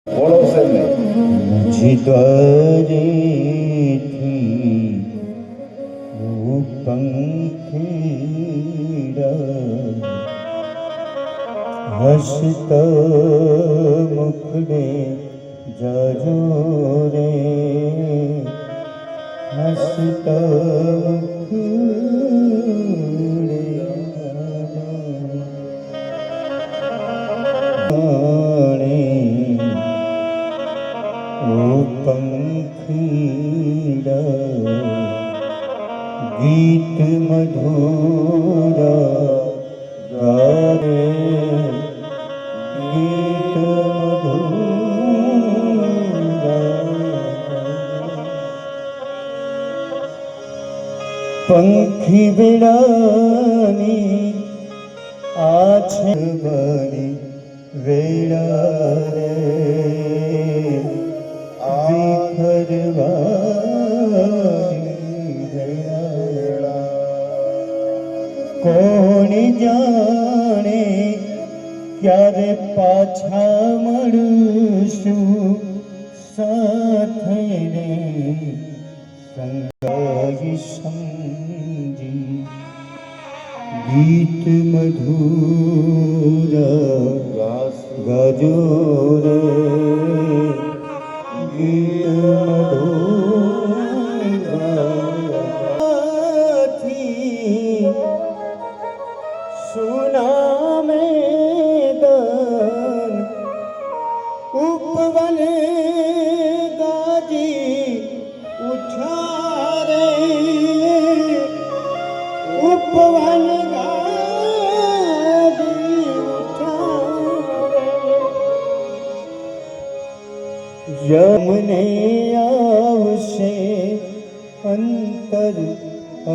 બોલો છે ને જીતવારેથી હું પંખીડા હસત મુખડે જજો રે હસત મુખડે ઓ પંખીડા ગીત મધુર ગારે ગીત મધુર પંખી વેળાની આ છે મારી વેળા રે કોણ જાણે ક્યારે પાછા મળશું સાથે રે સંગાઈ સમજી ગીત મધુર ગાજો રે ગીત સુના મેદાન ઉપવન ગાજી ઉઠા રે ઉપવન ગાજી ઉઠા યમને આવશે અંતર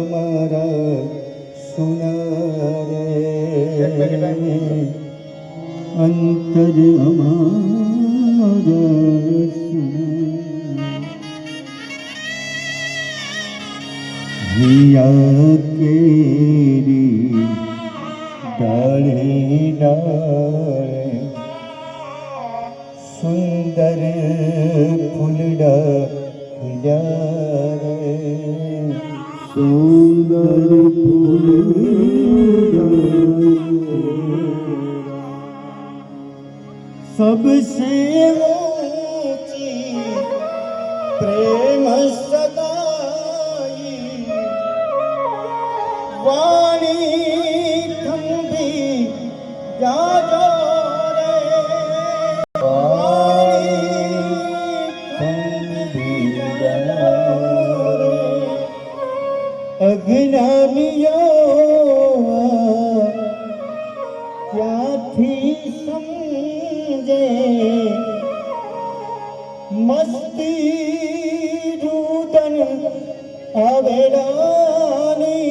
અમારા સુના અંતર અમારા હિયા કેરી ડાળે ડાળે સુંદર ફૂલડા ખીલ્યા રે સુંદર सबसे ऊंची प्रेम सगाई वाणी खंभी जाजो रे वाणी खंभी जाजो रे अज्ञानियों क्याथी समझे मस्ती रूदन आवेरानी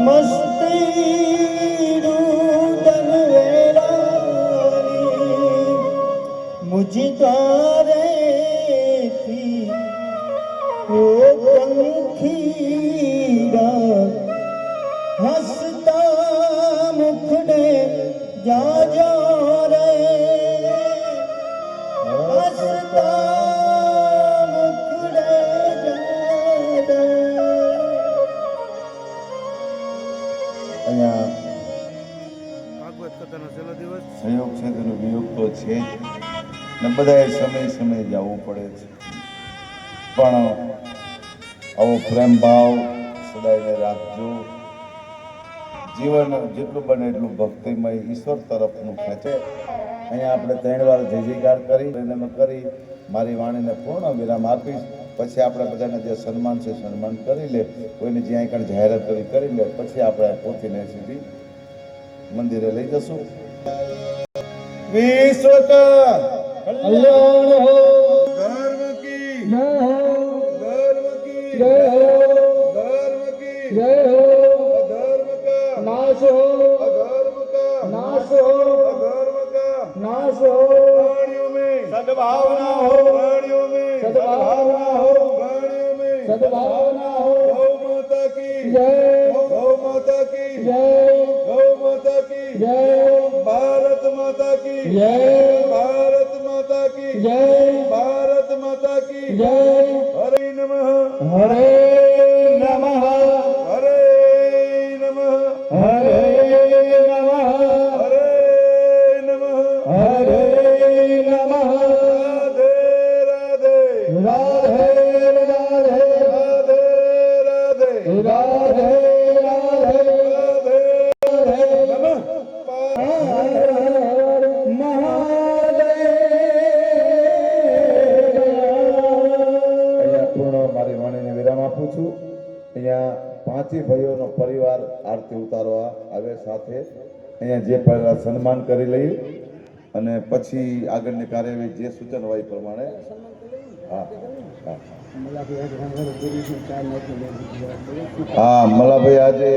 मस्ती रूदन वेरानी मुझे द्वारे थी ओ पंखीड़ा हसता मुखड़े जाजो रे હસતા મુખડે જાજે. અહીંયા ભાગવત કથાનો છેલ્લો દિવસ સહયોગ છે તેનો વિયોગ તો છે જ ને બધાએ સમય જવું પડે છે પણ આવો પ્રેમ ભાવ સદાયને રાખજો. જીવન જેટલું બને એટલું ભક્તિમય ઈશ્વર તરફનું ખેંચે. અહીંયા આપણે 3 વાર જય જયકાર કરી મારી વાણીને પૂર્ણ વિરામ આપીશ. પછી આપણે બધાને જે સન્માન છે સન્માન કરી લે, કોઈને જ્યાં કંઈ જાહેરાત કરી લે, પછી આપણે પોતીને સીધી મંદિરે લઈ જશું. વિશ્વ કા કલ્યાણ હો, ધર્મ કી જય હો, ધર્મ કી જય હો, ધર્મ કી જય હો, અધર્મ કા નાશ હો, અધર્મ કા नाश हो, अधर्म का नाश हो, प्राणियों में सद्भावना हो, प्राणियों में सद्भावना हो, प्राणियों में सद्भावना हो. गौ माता की जय, गौ माता की जय, गौ माता की जय, भारत माता की जय. જય ભારત માતા કી જય હરે નમઃ હરે નમઃ હરે નમઃ હરે નમઃ હરે નમઃ હરે નમઃ રાધે રાધે રાધે રાધે રાધે રાધે રાધે રાધે રાધે નમઃ અહીંયા પૂર્ણ મારી વાણીને વિરામ આપું છું. અહીંયા પાંચેય ભાઈઓનો પરિવાર આરતી ઉતારવા આવે સાથે અહીંયા જે પહેલા સન્માન કરી લઈએ અને પછી આગળની કાર્યવાહી જે સૂચન હોય એ પ્રમાણે. હા હા મલાભાઈ આજે